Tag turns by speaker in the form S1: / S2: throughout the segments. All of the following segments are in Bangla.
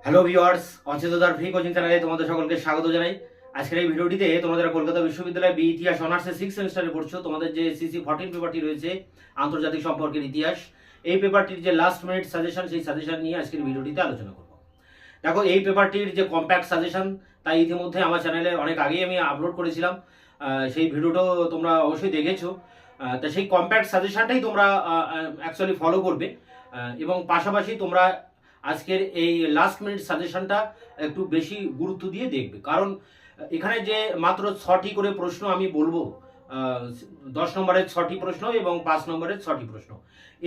S1: হ্যালো ভিউয়ার্স, অচেতনতার ফ্রি কোচিং চ্যানেলে তোমাদের সকলকে স্বাগত জানাই। আজকের এই ভিডিওটিতে তোমাদের কলকাতা বিশ্ববিদ্যালয়ে বি ইতিহাস অনার্সের 6 সেমিস্টারে পড়ছো, তোমাদের যে সিসি 14 পেপারটি রয়েছে আন্তর্জাতিক সম্পর্কের ইতিহাস, এই পেপারটির যে লাস্ট মিনিট সাজেশন, সেই সাজেশন নিয়ে আজকের ভিডিওটিতে আলোচনা করব। দেখো, এই পেপারটির যে কম্প্যাক্ট সাজেশন, তাই ইতিমধ্যে আমার চ্যানেলে অনেক আগেই আমি আপলোড করেছিলাম, সেই ভিডিওটাও তোমরা অবশ্যই দেখেছো। তা সেই কম্প্যাক্ট সাজেশনটাই তোমরা অ্যাকচুয়ালি ফলো করবে, এবং পাশাপাশি তোমরা আজকের এই লাস্ট মিনিট সাজেশনটা একটু বেশি গুরুত্ব দিয়ে দেখবে, কারণ এখানে যে মাত্র 6টি করে প্রশ্ন আমি বলবো, 10 নম্বরের 6টি প্রশ্ন এবং 5 নম্বরের 6টি প্রশ্ন,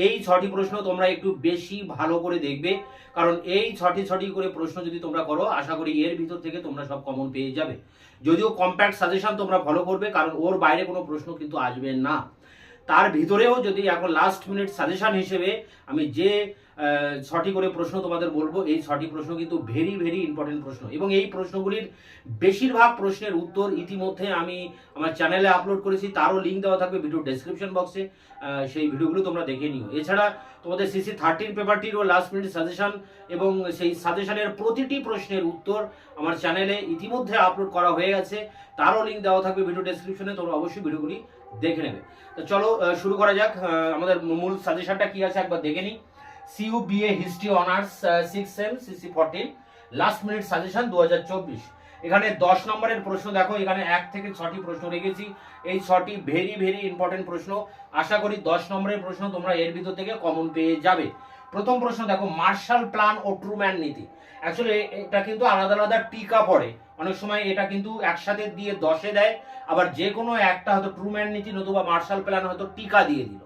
S1: এই 6টি প্রশ্ন তোমরা একটু বেশি ভালো করে দেখবে, কারণ এই 6টি করে প্রশ্ন যদি তোমরা করো, আশা করি এর ভিতর থেকে তোমরা সব কমন পেয়ে যাবে। যদিও কম্প্যাক্ট সাজেশন তোমরা ফলো করবে, কারণ ওর বাইরে কোনো প্রশ্ন কিন্তু আসবে না। তার ভিতরেও যদি এখন লাস্ট মিনিট সাজেশন হিসেবে আমি যে 6টি করে প্রশ্ন তোমাদের বলবো, এই 6টি প্রশ্ন কিন্তু ভেরি ভেরি ইম্পর্টেন্ট প্রশ্ন, এবং এই প্রশ্নগুলির বেশিরভাগ প্রশ্নের উত্তর ইতিমধ্যে আমি আমার চ্যানেলে আপলোড করেছি, তারও লিঙ্ক দেওয়া থাকবে ভিডিও ডেসক্রিপশন বক্সে, সেই ভিডিওগুলো তোমরা দেখে নিও। এছাড়া তোমাদের সিসি 13 পেপারটিরও লাস্ট মিনিট সাজেশন এবং সেই সাজেশনের প্রতিটি প্রশ্নের উত্তর আমার চ্যানেলে ইতিমধ্যে আপলোড করা হয়ে গেছে, তারও লিঙ্ক দেওয়া থাকবে ভিডিও ডেসক্রিপশনে, তোমরা অবশ্যই ভিডিওগুলি দেখে নেবে। তো চলো শুরু করা যাক। আমাদের মূল সাজেশনটা কি আছে একবার দেখে নিই। CU BA history honours 6 sem CC 14 last minute suggestion 2024। এখানে 10 নম্বরের প্রশ্ন দেখো, এখানে 1 থেকে 6টি প্রশ্ন রেখেছি, এই 6টি ভেরি ভেরি ইম্পর্টেন্ট প্রশ্ন। আশা করি 10 নম্বরের প্রশ্ন তোমরা এর ভিতর থেকে কমন পেয়ে যাবে। প্রথম প্রশ্ন দেখো, মার্শাল প্ল্যান ও ট্রুম্যান নীতি। অ্যাকচুয়ালি এটা কিন্তু আলাদা আলাদা টিকা পড়ে, অনেক সময় এটা কিন্তু একসাথে দিয়ে 10-এ দেয়, আবার যে কোনো একটা হয়তো ট্রুম্যান নীতি নতুবা মার্শাল প্ল্যান হয়তো টিকা দিয়ে দিল।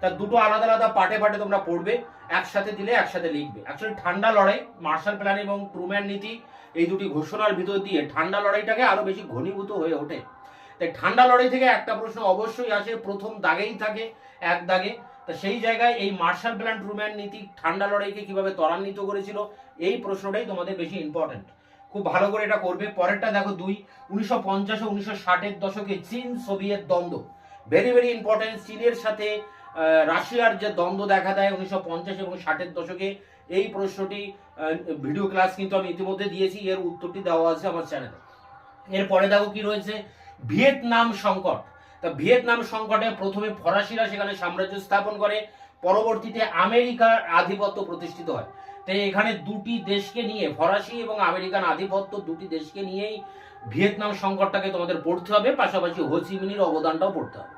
S1: তা দুটো আলাদা আলাদা পার্টে পার্টে তোমরা পড়বে, একসাথে দিলে একসাথে লিখবে। অ্যাকচুয়ালি ঠান্ডা লড়াই, মার্শাল প্ল্যান এবং ট্রুম্যান নীতি, এই দুটি ঘোষণার ভিতর দিয়ে ঠান্ডা লড়াইটাকে আরো বেশি ঘনীভূত হয়ে ওঠে। তাই ঠান্ডা লড়াই থেকে একটা প্রশ্ন অবশ্যই আসে, প্রথম দাগেই থাকে, এক দাগে। তা সেই জায়গায় এই মার্শাল প্ল্যান ট্রুম্যান নীতি ঠান্ডা লড়াইকে কিভাবে ত্বরান্বিত করেছিল, এই প্রশ্নটাই তোমাদের বেশি ইম্পর্টেন্ট, খুব ভালো করে এটা করবে। পরেরটা দেখো 2, 1950 ও 1960-এর দশকে চীন সোভিয়েত দ্বন্দ্ব, ভেরি ভেরি ইম্পর্টেন্ট। চীনের সাথে রাশিয়ার যে দ্বন্দ্ব দেখা দেয় 1950 এবং 60-এর দশকে, এই প্রশ্নটি ভিডিও ক্লাস কিন্তু আমি ইতিমধ্যে দিয়েছি, এর উত্তরটি দেওয়া আছে আমার চ্যানেলে। এরপরে দেখো কি রয়েছে, ভিয়েতনাম সংকট। তা ভিয়েতনাম সংকটে প্রথমে ফরাসিরা সেখানে সাম্রাজ্য স্থাপন করে, পরবর্তীতে আমেরিকার আধিপত্য প্রতিষ্ঠিত হয়। তাই এখানে দুটি দেশকে নিয়ে, ফরাসি এবং আমেরিকান আধিপত্য, দুটি দেশকে নিয়েই ভিয়েতনাম সংকটটাকে তোমাদের পড়তে হবে, পাশাপাশি হোচিমিনির অবদানটাও পড়তে হবে।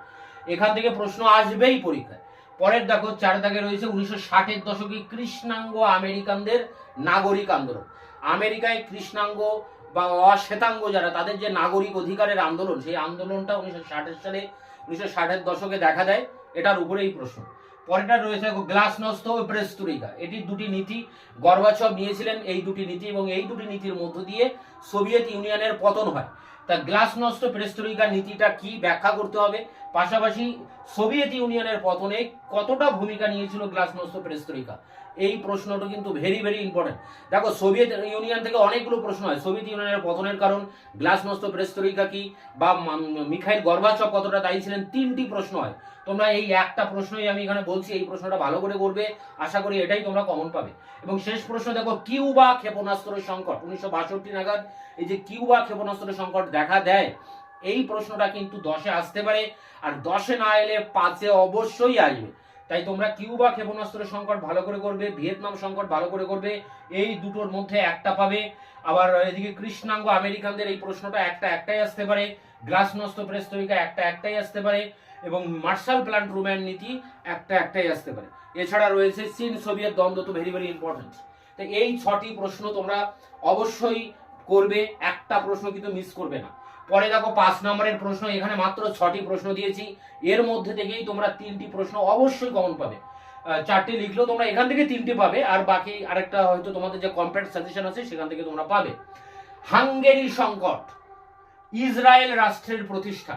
S1: এখান থেকে প্রশ্ন আসবেই পরীক্ষায়। পরের দেখো 4 দাগে রয়েছে 1960-এর দশকে কৃষ্ণাঙ্গ আমেরিকানদের নাগরিক আন্দোলন। আমেরিকায় কৃষ্ণাঙ্গ বা অশ্বেতাঙ্গ যারা, তাদের যে নাগরিক অধিকারের আন্দোলন, সেই আন্দোলনটা 1960-এর দশকে দেখা দেয়, এটার উপরে এই প্রশ্ন। পরেরটা রয়েছে গ্লাসনস্ত ও প্রেস্তুরিকা। এটি দুটি নীতি গর্বাচভ নিয়েছিলেন, এই দুটি নীতি, এবং এই দুটি নীতির মধ্য দিয়ে সোভিয়েত ইউনিয়নের পতন হয়। তা গ্লাসনস্ত প্রেস্তুরিকা নীতিটা কি ব্যাখ্যা করতে হবে, পাশাপাশি সোভিয়েত ইউনিয়নের পতনে কতটা ভূমিকা নিয়েছিল গ্লাসনস্ত প্রেস্তুরিকা, এই প্রশ্নটা কিন্তু ভেরি ভেরি ইম্পর্টেন্ট। দেখো, সোভিয়েত ইউনিয়ন থেকে অনেকগুলো প্রশ্ন হয়, সোভিয়েত ইউনিয়নের পতনের কারণ, গ্লাসনস্ত প্রেস্তুরিকা কি, বা মিখাইল গর্বাচভ কতটা দায়ী ছিলেন, 3টি প্রশ্ন হয়। তোমরা এই একটা প্রশ্নই আমি এখানে বলছি, এই প্রশ্নটা ভালো করে করবে, আশা করি এটাই তোমরা কমন পাবে। এবং শেষ প্রশ্ন দেখো, কিউবা ক্ষেপণাস্ত্রের সংকট। 1962 নাগাদ এই যে কিউবা ক্ষেপণাস্ত্রের সংকট দেখা দেয়, এই প্রশ্নটা কিন্তু 10-এ আসতে পারে, আর 10-এ না এলে 5-এ অবশ্যই আসবে। তাই তোমরা কিউবা ক্ষেপণাস্ত্রের সংকট ভালো করে করবে, ভিয়েতনাম সংকট ভালো করে করবে, এই দুটোর মধ্যে একটা পাবে। আবার এদিকে কৃষ্ণাঙ্গ আমেরিকানদের এই প্রশ্নটা একটাই আসতে পারে, গ্লাসনস্ত প্রেস্তুরিকা একটাই আসতে পারে, এবং মার্শাল প্ল্যান ট্রুম্যান নীতি একটাই আসতে পারে। এছাড়া রয়েছে চীন সোভিয়েত দ্বন্দ্ব, তো ভেরি ভেরি ইম্পর্টেন্ট। তো এই 6টি প্রশ্ন তোমরা অবশ্যই করবে, একটা প্রশ্ন কিন্তু মিস করবে না। পরে দেখো 5 নম্বরের প্রশ্ন, এখানে মাত্র 6টি প্রশ্ন দিয়েছি, এর মধ্যে থেকেই তোমরা 3টি প্রশ্ন অবশ্যই কমন পাবে। 4টি লিখলেও তোমরা এখান থেকে 3টি পাবে, আর বাকি আরেকটা হয়তো তোমাদের যে কম্প্যাক্ট সাজেশন আছে সেখান থেকে তোমরা পাবে। হাঙ্গেরি সংকট, ইসরায়েল রাষ্ট্রের প্রতিষ্ঠা,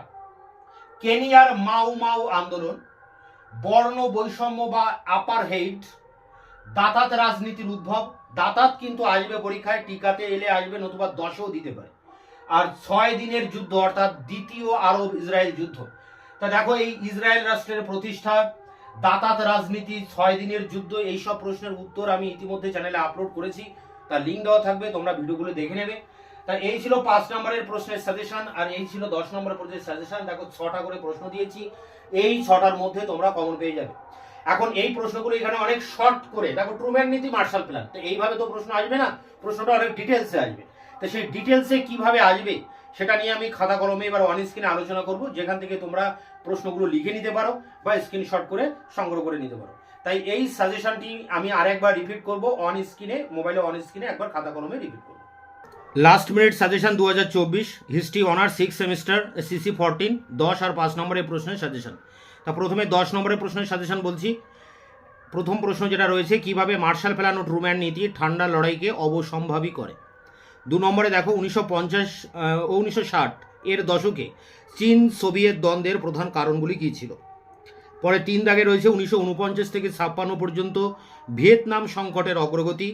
S1: কেনিয়ার মাও মাও আন্দোলন, বর্ণ বৈষম্য বা আপারহেইড, দাতাত রাজনীতির উদ্ভব। দাতাত কিন্তু আসবে পরীক্ষায়, টিকাতে এলে আসবে, নতুবা 10-এও দিতে পারে। আর 6 দিনের যুদ্ধ, অর্থাৎ দ্বিতীয় আরব ইসরায়েল যুদ্ধ। তা দেখো, এই ইসরায়েল রাষ্ট্রের প্রতিষ্ঠা, দাতাত রাজনীতি, 6 দিনের যুদ্ধ, এইসব প্রশ্নের উত্তর আমি ইতিমধ্যে চ্যানেলে আপলোড করেছি, তার লিঙ্ক দেওয়া থাকবে, তোমরা ভিডিওগুলো দেখে নেবে। তা এই ছিল 5 নম্বরের প্রশ্নের সাজেশন, আর এই ছিল 10 নম্বরের প্রশ্নের সাজেশন। দেখো 6টা করে প্রশ্ন দিয়েছি, এই 6টার মধ্যে তোমরা কমন পেয়ে যাবে। এখন এই প্রশ্নগুলো এখানে অনেক শর্ট করে, দেখো ট্রুম্যান নীতি, মার্শাল প্ল্যান, তো এইভাবে তো প্রশ্ন আসবে না, প্রশ্নটা অনেক ডিটেলসে আসবে। তো সেই ডিটেলসে কিভাবে আসবে সেটা নিয়ে আমি খাতা কলমে এবার অন স্ক্রিনে আলোচনা করব, যেখান থেকে তোমরা প্রশ্নগুলো লিখে নিতে পারো বা স্ক্রিনশট করে সংগ্রহ করে নিতে পারো। তাই এই সাজেশনটি আমি আরেকবার রিপিট করব অন স্ক্রিনে, মোবাইলে অন স্ক্রিনে একবার খাতা কলমে রিপিট করব। Last minute suggestion 2024 history honours 6 semester CC 14, 10 আর 5 নম্বরের প্রশ্নের সাজেশন। তা প্রথমে 10 নম্বরের প্রশ্নের সাজেশন বলছি। প্রথম প্রশ্ন যেটা রয়েছে, কিভাবে মার্শাল প্ল্যান ও ট্রুম্যান নীতি ঠান্ডা লড়াইকে অবসম্ভাবী করে। 2 নম্বরে দেখো 1950 ও 1960 এর দশকে চীন সোভিয়েত দ্বন্দ্বের প্রধান কারণগুলি কী ছিল। পরে 3 দাগে রয়েছে 1949 থেকে 56 পর্যন্ত ভিয়েতনাম সংকটের অগ্রগতি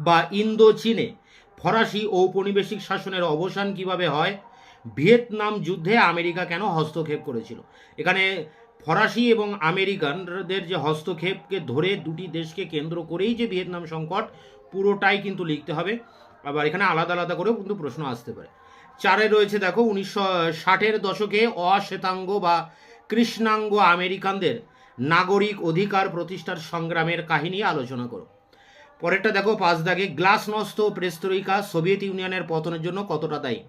S1: বা ইন্দো চীনে ফরাসি ঔপনিবেশিক শাসনের অবসান কিভাবে হয়, ভিয়েতনাম যুদ্ধে আমেরিকা কেন হস্তক্ষেপ করেছিল। এখানে ফরাসি এবং আমেরিকানদের যে হস্তক্ষেপকে ধরে দুটি দেশকে কেন্দ্র করেই যে ভিয়েতনাম সংকট, পুরোটাই কিন্তু লিখতে হবে। আবার এখানে আলাদা আলাদা করেও কিন্তু প্রশ্ন আসতে পারে। 4-এ রয়েছে দেখো 1960-এর দশকে অশ্বেতাঙ্গ বা কৃষ্ণাঙ্গ আমেরিকানদের নাগরিক অধিকার প্রতিষ্ঠার সংগ্রামের কাহিনী আলোচনা করো। পরেরটা দেখো 5 দাগে গ্লাসনস্ত ও পেরেস্ত্রোইকা সোভিয়েত ইউনিয়নের পতনের জন্য কতটা দায়ী।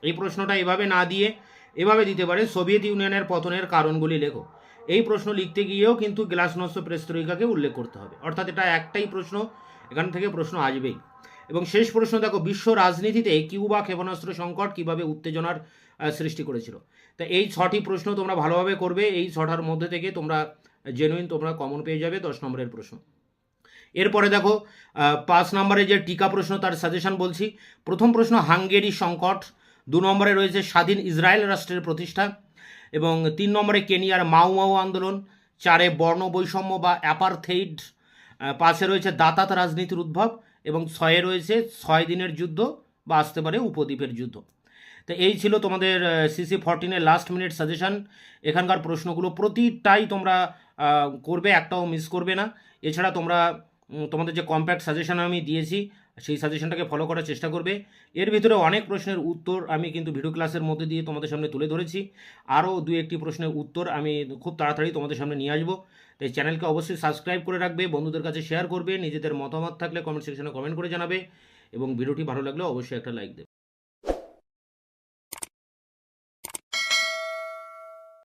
S1: এই প্রশ্নটা এভাবে না দিয়ে এভাবে দিতে পারে, সোভিয়েত ইউনিয়নের পতনের কারণগুলি লেখো। এই প্রশ্ন লিখতে গিয়েও কিন্তু গ্লাসনস্ত পেরেস্ত্রোইকাকে উল্লেখ করতে হবে, অর্থাৎ এটা একটাই প্রশ্ন, এখান থেকে প্রশ্ন আসবেই। এবং শেষ প্রশ্ন দেখো, বিশ্ব রাজনীতিতে কিউবা ক্ষেপণাস্ত্র সংকট কিভাবে উত্তেজনার সৃষ্টি করেছিল। তা এই 6টি প্রশ্ন তোমরা ভালোভাবে করবে, এই 6টার মধ্যে থেকে তোমরা জেনুইন তোমরা কমন পেয়ে যাবে 10 নম্বরের প্রশ্ন। এরপরে দেখো 5 নম্বরে যে টিকা প্রশ্ন তার সাজেশন বলছি। প্রথম প্রশ্ন হাঙ্গেরি সংকট, 2 নম্বরে রয়েছে স্বাধীন ইসরায়েল রাষ্ট্রের প্রতিষ্ঠা, এবং 3 নম্বরে কেনিয়ার মাও মাও আন্দোলন, 4-এ বর্ণ বৈষম্য বা অ্যাপারথেইড, 5-এ রয়েছে দাতাত রাজনীতির উদ্ভব, এবং 6-এ রয়েছে 6 দিনের যুদ্ধ বা আসতে পারে উপদ্বীপের যুদ্ধ। তো এই ছিল তোমাদের সিসি 14-এর লাস্ট মিনিট সাজেশন। এখানকার প্রশ্নগুলো প্রতিটাই তোমরা করবে, একটাও মিস করবে না। এছাড়া তোমরা তোমাদের যে কম্প্যাক্ট সাজেশন আমি দিয়েছি সেই সাজেশনটাকে ফলো করার চেষ্টা করবে। এর ভিতরে অনেক প্রশ্নের উত্তর আমি কিন্তু ভিডিও ক্লাসের মধ্যে দিয়ে তোমাদের সামনে তুলে ধরেছি, আরও 2-1টি প্রশ্নের উত্তর আমি খুব তাড়াতাড়ি তোমাদের সামনে নিয়ে আসবো। তাই চ্যানেলকে অবশ্যই সাবস্ক্রাইব করে রাখবে, বন্ধুদের কাছে শেয়ার করবে, নিজেদের মতামত থাকলে কমেন্ট সেকশনে কমেন্ট করে জানাবে, এবং ভিডিওটি ভালো লাগলে অবশ্যই একটা লাইক দেবে।